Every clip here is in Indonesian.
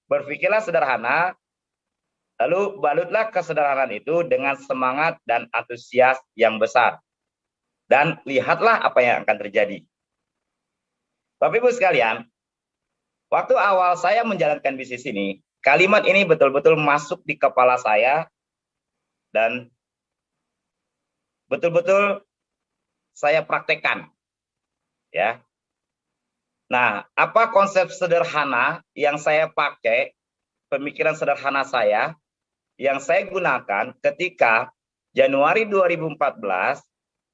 Berpikirlah sederhana, lalu balutlah kesederhanaan itu dengan semangat dan antusias yang besar. Dan lihatlah apa yang akan terjadi. Bapak Ibu sekalian, waktu awal saya menjalankan bisnis ini, kalimat ini betul-betul masuk di kepala saya dan betul-betul saya praktekkan. Ya. Nah, apa konsep sederhana yang saya pakai, pemikiran sederhana saya, yang saya gunakan ketika Januari 2014,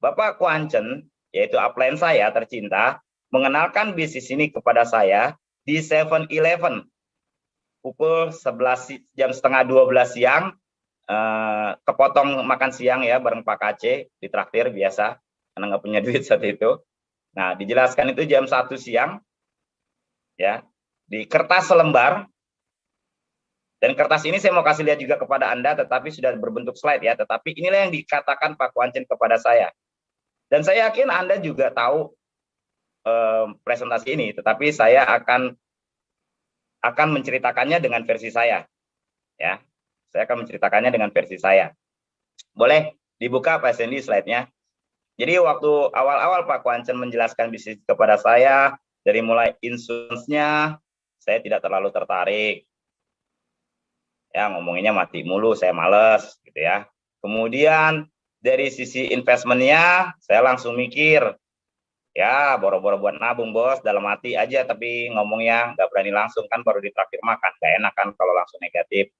Bapak Kuancen, yaitu upline saya tercinta, mengenalkan bisnis ini kepada saya di 7-Eleven pukul 11 jam setengah 12 siang, kepotong makan siang ya bareng Pak Kace di traktir biasa karena nggak punya duit saat itu. Nah, dijelaskan itu jam 1 siang ya di kertas selembar. Dan kertas ini saya mau kasih lihat juga kepada Anda, tetapi sudah berbentuk slide ya. Tetapi inilah yang dikatakan Pak Kuancen kepada saya. Dan saya yakin Anda juga tahu presentasi ini, tetapi saya akan menceritakannya dengan versi saya. Ya, saya akan menceritakannya dengan versi saya. Boleh dibuka Pak Sandy slide-nya. Jadi waktu awal-awal Pak Kuancen menjelaskan bisnis kepada saya, dari mulai insurance-nya, saya tidak terlalu tertarik. Ya, ngomonginnya mati mulu, saya males gitu ya. Kemudian dari sisi investmentnya, saya langsung mikir, ya boro-boro buat nabung bos, dalam hati aja, tapi ngomongnya nggak berani langsung, kan baru ditraktir makan, gak enak kan kalau langsung negatif.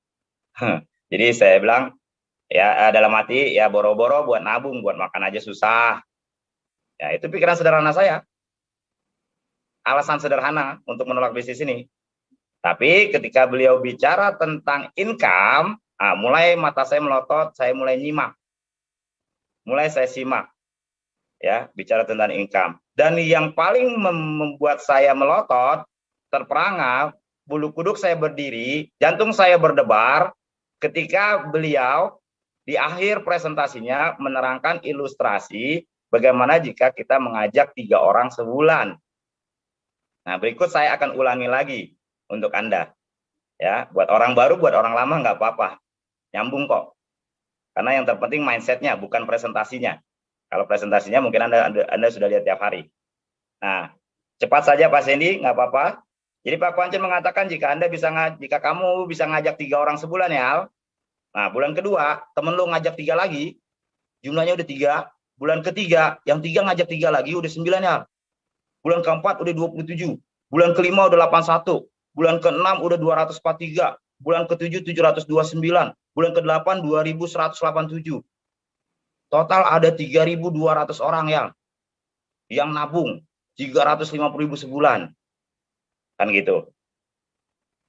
Jadi saya bilang, ya dalam hati, ya boro-boro buat nabung, buat makan aja susah. Ya itu pikiran sederhana saya. Alasan sederhana untuk menolak bisnis ini. Tapi ketika beliau bicara tentang income, mulai mata saya melotot, saya mulai nyimak. Mulai saya simak. Ya, bicara tentang income. Dan yang paling membuat saya melotot, terperangap, bulu kuduk saya berdiri, jantung saya berdebar, ketika beliau di akhir presentasinya menerangkan ilustrasi bagaimana jika kita mengajak 3 orang sebulan. Nah, berikut saya akan ulangi lagi untuk Anda. Ya, buat orang baru, buat orang lama nggak apa-apa. Nyambung kok. Karena yang terpenting mindsetnya, bukan presentasinya. Kalau presentasinya mungkin Anda sudah lihat tiap hari. Nah, cepat saja Pak Sandy, nggak apa-apa. Jadi Pak Kuancen mengatakan jika kamu bisa ngajak 3 orang sebulan ya, nah bulan kedua temen lu ngajak 3 lagi, jumlahnya udah 3. Bulan ketiga yang 3 ngajak 3 lagi udah 9 ya. Bulan keempat udah 27, bulan kelima udah 81, bulan keenam udah 243, bulan ketujuh 729, bulan ke-8 2187. Total ada 3.200 orang yang nabung 350.000 sebulan. Kan gitu.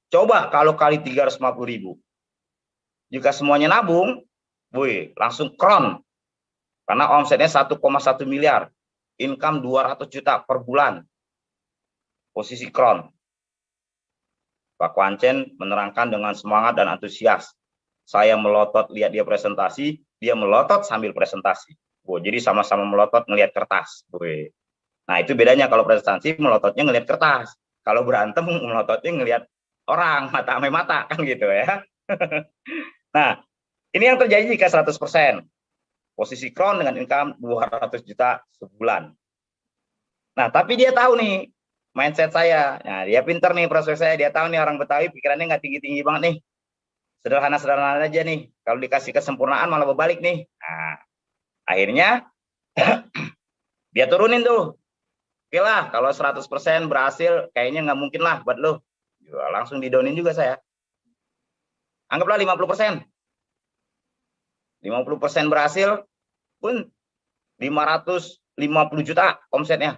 Coba kalau kali 350.000. Jika semuanya nabung, langsung kron. Karena omsetnya 1,1 miliar. Income 200 juta per bulan. Posisi kron. Pak Kuancen menerangkan dengan semangat dan antusias. Saya melotot lihat dia presentasi, dia melotot sambil presentasi. Jadi sama-sama melotot ngelihat kertas. Nah itu bedanya, kalau presentasi melototnya ngelihat kertas. Kalau berantem melototnya ngelihat orang, mata sama mata, kan gitu ya. Nah, ini yang terjadi jika 100%. Posisi kron dengan income 200 juta sebulan. Nah, tapi dia tahu nih mindset saya. Nah, dia pinter nih prospek saya. Dia tahu nih orang Betawi pikirannya nggak tinggi-tinggi banget nih. Sederhana-sederhana aja nih. Kalau dikasih kesempurnaan malah berbalik nih. Nah, akhirnya dia turunin tuh. Oke lah, kalau 100% berhasil, kayaknya nggak mungkin lah buat lo. Langsung didownin juga saya. Anggaplah 50%. 50% berhasil pun 550 juta omsetnya.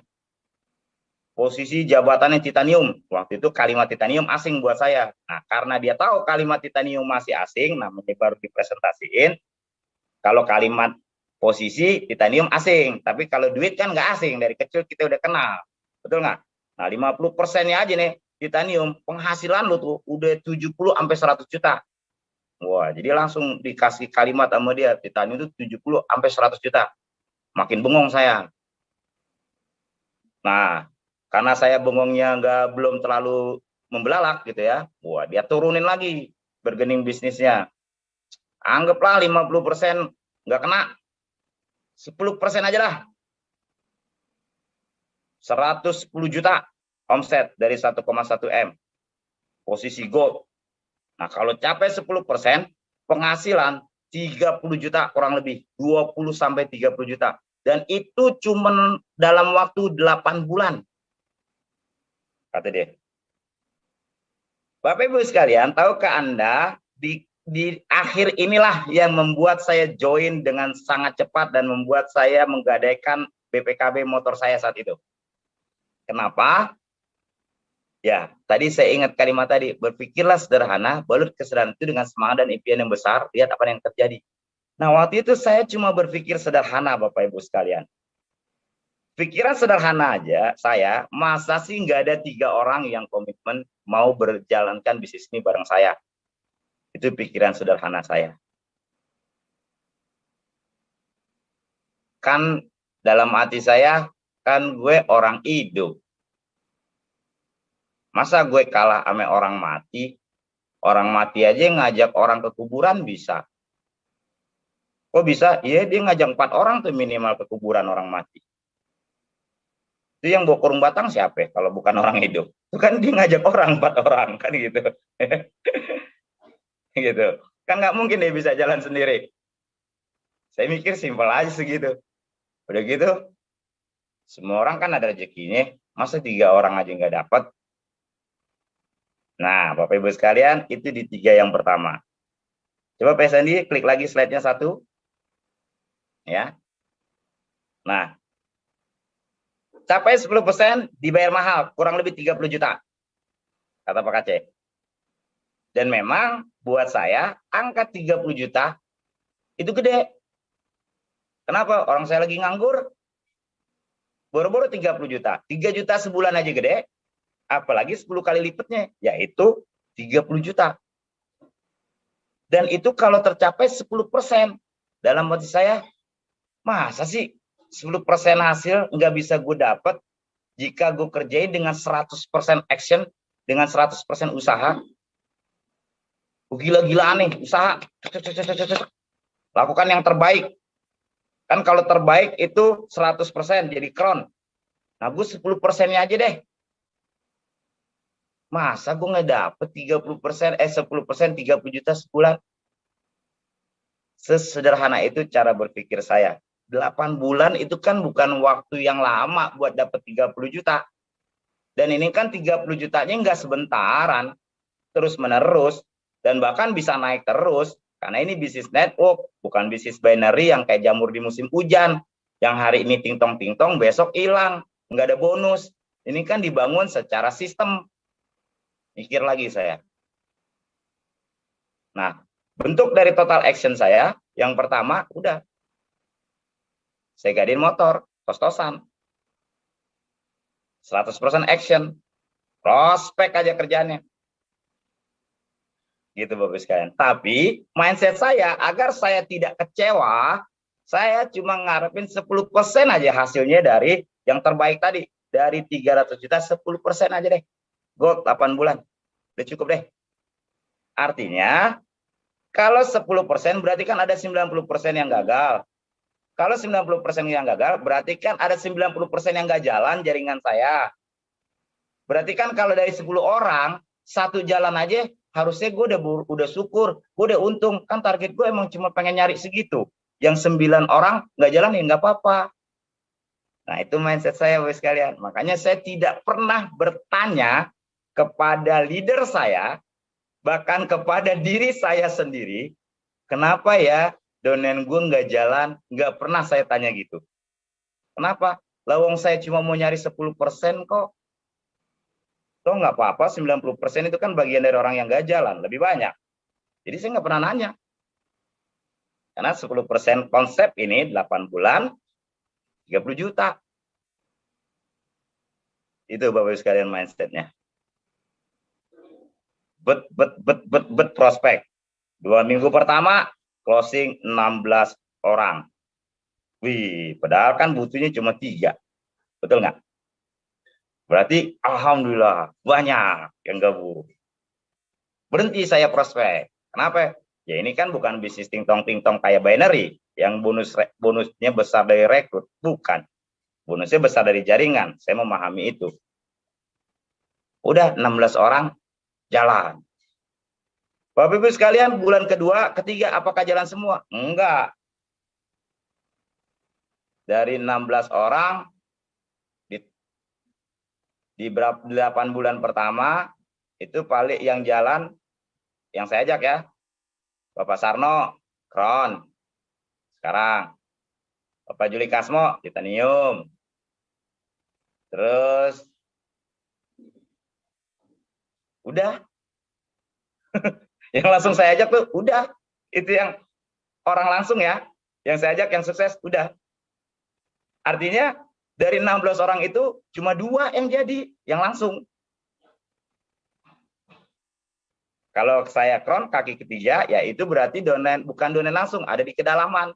Posisi jabatannya titanium. Waktu itu kalimat titanium asing buat saya. Nah, karena dia tahu kalimat titanium masih asing, namanya baru dipresentasiin. Kalau kalimat posisi titanium asing, tapi kalau duit kan nggak asing, dari kecil kita udah kenal. Betul nggak? Nah, 50%-nya aja nih titanium, penghasilan lo tuh udah 70 sampai 100 juta. Wah, jadi langsung dikasih kalimat sama dia, titanium itu 70 sampai 100 juta. Makin bengong saya. Nah, karena saya bengongnya belum terlalu membelalak gitu ya. Wah, dia turunin lagi bergening bisnisnya. Anggaplah 50% nggak kena, 10% aja lah. 110 juta omset dari 1,1 M. Posisi gold. Nah, kalau capai 10%, penghasilan 30 juta kurang lebih, 20 sampai 30 juta. Dan itu cuma dalam waktu 8 bulan. Kata dia. Bapak Ibu sekalian, tahukah Anda di akhir inilah yang membuat saya join dengan sangat cepat dan membuat saya menggadaikan BPKB motor saya saat itu. Kenapa? Ya, tadi saya ingat kalimat tadi, berpikirlah sederhana, balut kesederhanaan itu dengan semangat dan impian yang besar, lihat apa yang terjadi. Nah, waktu itu saya cuma berpikir sederhana, Bapak Ibu sekalian. Pikiran sederhana aja, saya, masa sih nggak ada 3 orang yang komitmen mau berjalankan bisnis ini bareng saya. Itu pikiran sederhana saya. Kan dalam hati saya, kan gue orang hidup. Masa gue kalah sama orang mati? Orang mati aja ngajak orang ke kuburan bisa. Kok bisa? Iya, dia ngajak 4 orang tuh minimal ke kuburan orang mati. Itu yang bawa kurung batang siapa ya? Kalau bukan orang hidup. Itu kan dia ngajak orang, 4 orang. Kan gitu. Gitu. Kan nggak mungkin dia bisa jalan sendiri. Saya mikir simpel aja segitu. Udah gitu, semua orang kan ada rezekinya. Masa 3 orang aja nggak dapat? Nah, Bapak Ibu sekalian, itu di 3 yang pertama. Coba Pak Sandi klik lagi slide-nya 1. Ya. Nah, capai 10% dibayar mahal, kurang lebih 30 juta. Kata Pak Aceh. Dan memang buat saya, angka 30 juta itu gede. Kenapa? Orang saya lagi nganggur. Boro-boro 30 juta. 3 juta sebulan aja gede. Apalagi 10 kali lipatnya, yaitu 30 juta. Dan itu kalau tercapai 10%. Dalam hati saya, masa sih 10% hasil nggak bisa gue dapat jika gue kerjain dengan 100% action, dengan 100% usaha. Gila-gilaan nih, usaha. Lakukan yang terbaik. Kan kalau terbaik itu 100% jadi kron. Nah, gue 10%-nya aja deh. Masa gue nggak dapet 10%, 30 juta sebulan? Sesederhana itu cara berpikir saya. 8 bulan itu kan bukan waktu yang lama buat dapat 30 juta. Dan ini kan 30 jutanya nggak sebentaran, terus menerus, dan bahkan bisa naik terus. Karena ini bisnis network, bukan bisnis binary yang kayak jamur di musim hujan. Yang hari ini ting-tong, besok hilang, nggak ada bonus. Ini kan dibangun secara sistem. Mikir lagi saya. Nah, bentuk dari total action saya, yang pertama, udah. Saya gadein motor, tos-tosan. 100% action. Prospek aja kerjaannya. Gitu Bapak sekalian. Tapi, mindset saya, agar saya tidak kecewa, saya cuma ngarepin 10% aja hasilnya dari yang terbaik tadi. Dari 300 juta, 10% aja deh. Gold 8 bulan. Udah cukup deh. Artinya, kalau 10% berarti kan ada 90% yang gagal. Kalau 90% yang gagal, berarti kan ada 90% yang nggak jalan jaringan saya. Berarti kan kalau dari 10 orang, 1 jalan aja, harusnya gue udah syukur, gue udah untung. Kan target gue emang cuma pengen nyari segitu. Yang 9 orang nggak jalan ya nggak apa-apa. Nah, itu mindset saya Bapak sekalian. Makanya saya tidak pernah bertanya kepada leader saya, bahkan kepada diri saya sendiri, kenapa ya donen gue nggak jalan, nggak pernah saya tanya gitu. Kenapa? Lawang saya cuma mau nyari 10% kok. Toh nggak apa-apa, 90% itu kan bagian dari orang yang nggak jalan, lebih banyak. Jadi saya nggak pernah nanya. Karena 10% konsep ini 8 bulan, 30 juta. Itu Bapak sekalian mindsetnya. Bet prospek. 2 minggu pertama closing 16 orang. Wih, padahal kan butuhnya cuma 3. Betul nggak? Berarti alhamdulillah banyak yang gabung. Berhenti saya prospek. Kenapa? Ya ini kan bukan bisnis ting-tong kayak binary yang bonusnya besar dari rekrut, bukan. Bonusnya besar dari jaringan. Saya memahami itu. Udah 16 orang jalan. Bapak Ibu sekalian, bulan kedua, ketiga, apakah jalan semua? Enggak. Dari 16 orang, di 8 bulan pertama, itu paling yang jalan, yang saya ajak ya, Bapak Sarno, Kron, sekarang. Bapak Juli Kasmo, Titanium. Terus, udah. Yang langsung saya ajak tuh, udah. Itu yang orang langsung ya, yang saya ajak, yang sukses, udah. Artinya, dari 16 orang itu, cuma 2 yang jadi, yang langsung. Kalau saya Kron, kaki ketiga, ya itu berarti bukan donen langsung, ada di kedalaman.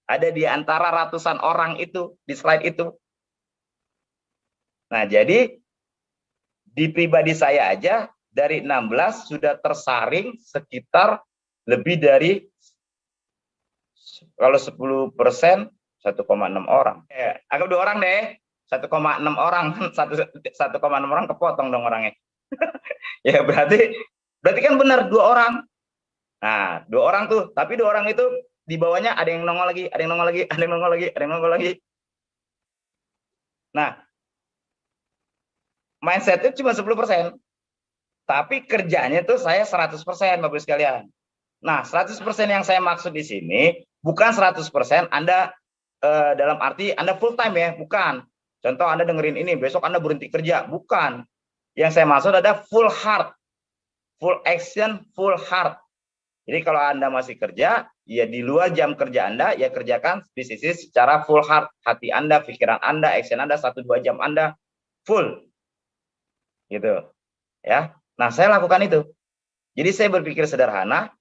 Ada di antara ratusan orang itu, di slide itu. Nah, jadi, di pribadi saya aja, dari 16 sudah tersaring sekitar lebih dari, kalau 10%, 1,6 orang. Anggap 2 orang deh, 1,6 orang, 1,6 orang kepotong dong orangnya. Ya berarti kan benar 2 orang. Nah, 2 orang tuh, tapi 2 orang itu di bawahnya ada yang nongol lagi, ada yang nongol lagi, ada yang nongol lagi, ada yang nongol lagi. Nah, mindsetnya cuma 10%. Tapi kerjanya tuh saya 100%, Bapak sekalian. Nah, 100% yang saya maksud di sini bukan 100% Anda dalam arti Anda full time ya, bukan. Contoh Anda dengerin ini, besok Anda berhenti kerja, bukan. Yang saya maksud ada full heart, full action, full heart. Jadi kalau Anda masih kerja, ya di luar jam kerja Anda, ya kerjakan bisnis secara full heart. Hati Anda, pikiran Anda, action Anda, 1-2 jam Anda, full. Gitu. Ya. Nah, saya lakukan itu. Jadi saya berpikir sederhana,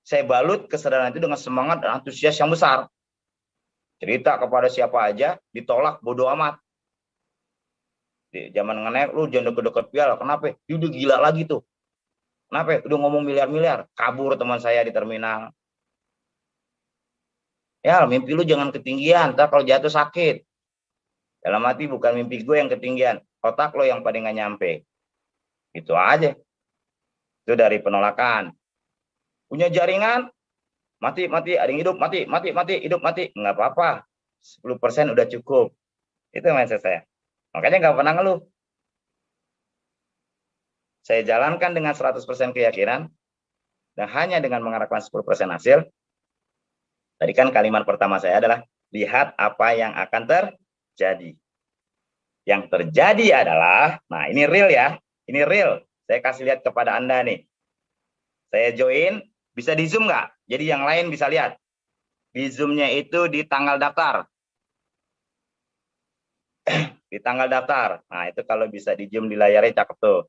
saya balut kesederhanaan itu dengan semangat dan antusias yang besar. Cerita kepada siapa aja, ditolak, bodo amat. Di zaman ngenek, lu jangan deket-deket piala. Kenapa? Dia udah gila lagi tuh. Kenapa? Udah ngomong miliar-miliar. Kabur teman saya di terminal. Ya, mimpi lu jangan ketinggian, ntar kalau jatuh sakit. Dalam hati bukan mimpi gue yang ketinggian, otak lo yang paling gak nyampe. Itu aja. Itu dari penolakan. Punya jaringan, mati, ada yang hidup, mati, hidup, mati. Nggak apa-apa. 10% udah cukup. Itu mindset saya. Makanya nggak pernah ngeluh. Saya jalankan dengan 100% keyakinan, dan hanya dengan mengharapkan 10% hasil. Tadi kan kalimat pertama saya adalah, lihat apa yang akan terjadi. Yang terjadi adalah, nah ini real ya, ini real. Saya kasih lihat kepada Anda nih. Saya join, bisa di zoom nggak? Jadi yang lain bisa lihat. Di zoomnya itu di tanggal daftar. Di tanggal daftar. Nah itu kalau bisa di zoom di layarnya cakep tuh.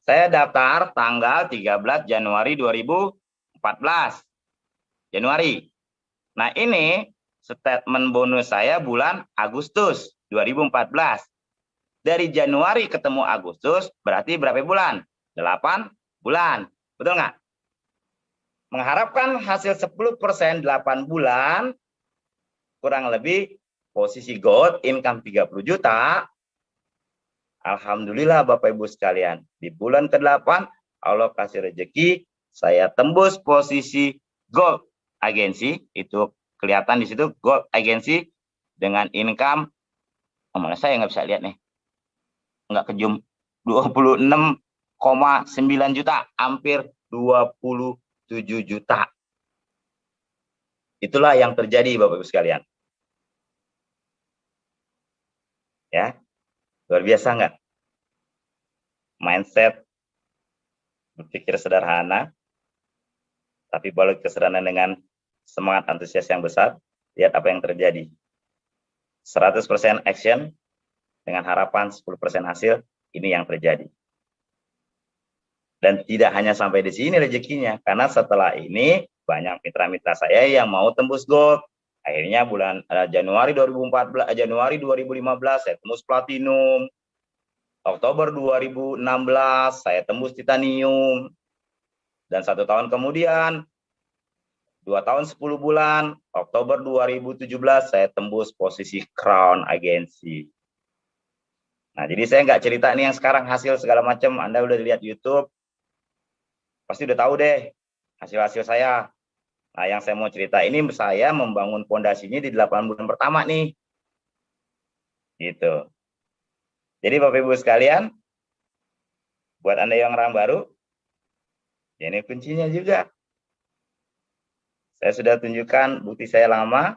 Saya daftar tanggal 13 Januari 2014. Januari. Nah ini statement bonus saya bulan Agustus 2014. Dari Januari ketemu Agustus berarti berapa bulan? 8 bulan. Betul nggak? Mengharapkan hasil 10% 8 bulan, kurang lebih posisi gold, income 30 juta. Alhamdulillah Bapak Ibu sekalian, di bulan ke-8 Allah kasih rezeki, saya tembus posisi gold agensi, itu kelihatan di situ gold agensi dengan income, mana saya nggak bisa lihat nih, nggak kejum, 26,9 juta, hampir 27 juta. Itulah yang terjadi Bapak Ibu sekalian. Ya, luar biasa nggak? Mindset, berpikir sederhana, tapi balut kesederhanaan dengan semangat antusias yang besar. Lihat apa yang terjadi. 100% action dengan harapan 10% hasil, ini yang terjadi. Dan tidak hanya sampai di sini rezekinya, karena setelah ini banyak mitra-mitra saya yang mau tembus gold Akhirnya bulan Januari 2015 saya tembus platinum. Oktober 2016 saya tembus titanium. Dan 1 tahun kemudian 2 tahun 10 bulan, Oktober 2017 saya tembus posisi Crown Agency. Nah, jadi saya nggak cerita nih yang sekarang hasil segala macam. Anda udah lihat YouTube, pasti udah tahu deh hasil-hasil saya. Nah, yang saya mau cerita ini saya membangun fondasinya di 8 bulan pertama nih. Gitu. Jadi Bapak Ibu sekalian, buat Anda yang orang baru, ini kuncinya juga. Saya sudah tunjukkan bukti saya lama,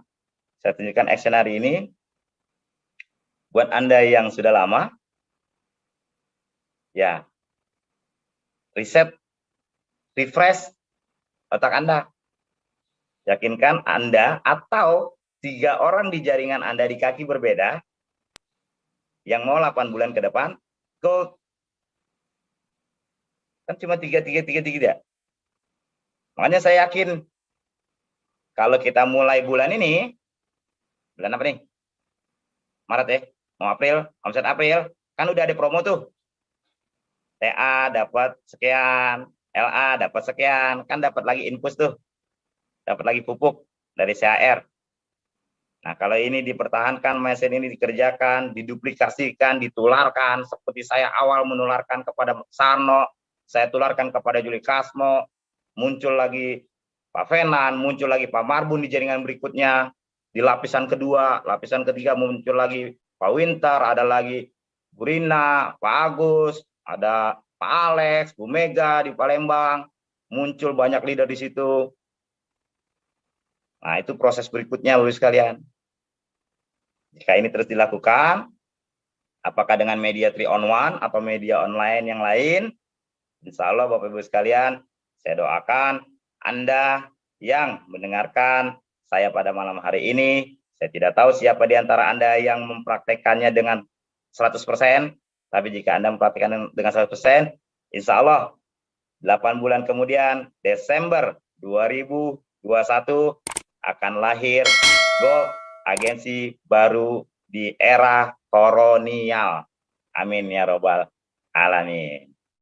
saya tunjukkan action hari ini. Buat Anda yang sudah lama, ya, riset, refresh otak Anda. Yakinkan Anda atau 3 orang di jaringan Anda di kaki berbeda yang mau 8 bulan ke depan, gold. Kan cuma 3. Makanya saya yakin kalau kita mulai bulan ini, bulan apa nih? Maret ya, mau April, omset April, kan udah ada promo tuh. TA dapat sekian, LA dapat sekian, kan dapat lagi infus tuh. Dapat lagi pupuk dari CHR. Nah, kalau ini dipertahankan, mesin ini dikerjakan, diduplikasikan, ditularkan, seperti saya awal menularkan kepada Sarno, saya tularkan kepada Juli Kasmo, muncul lagi Pak Fenan, muncul lagi Pak Marbun di jaringan berikutnya, di lapisan kedua, lapisan ketiga muncul lagi Pak Winter, ada lagi Bu Rina, Pak Agus, ada Pak Alex, Bu Mega di Palembang, muncul banyak leader di situ. Nah, itu proses berikutnya, Bapak sekalian. Jika ini terus dilakukan, apakah dengan media 3-on-1 atau media online yang lain, insya Allah Bapak Ibu sekalian, saya doakan Anda yang mendengarkan saya pada malam hari ini, saya tidak tahu siapa di antara Anda yang mempraktekannya dengan 100%, tapi jika Anda mempraktekannya dengan 100%, insya Allah 8 bulan kemudian, Desember 2021, akan lahir Gold Agensi baru di era kolonial. Amin ya robbal alamin.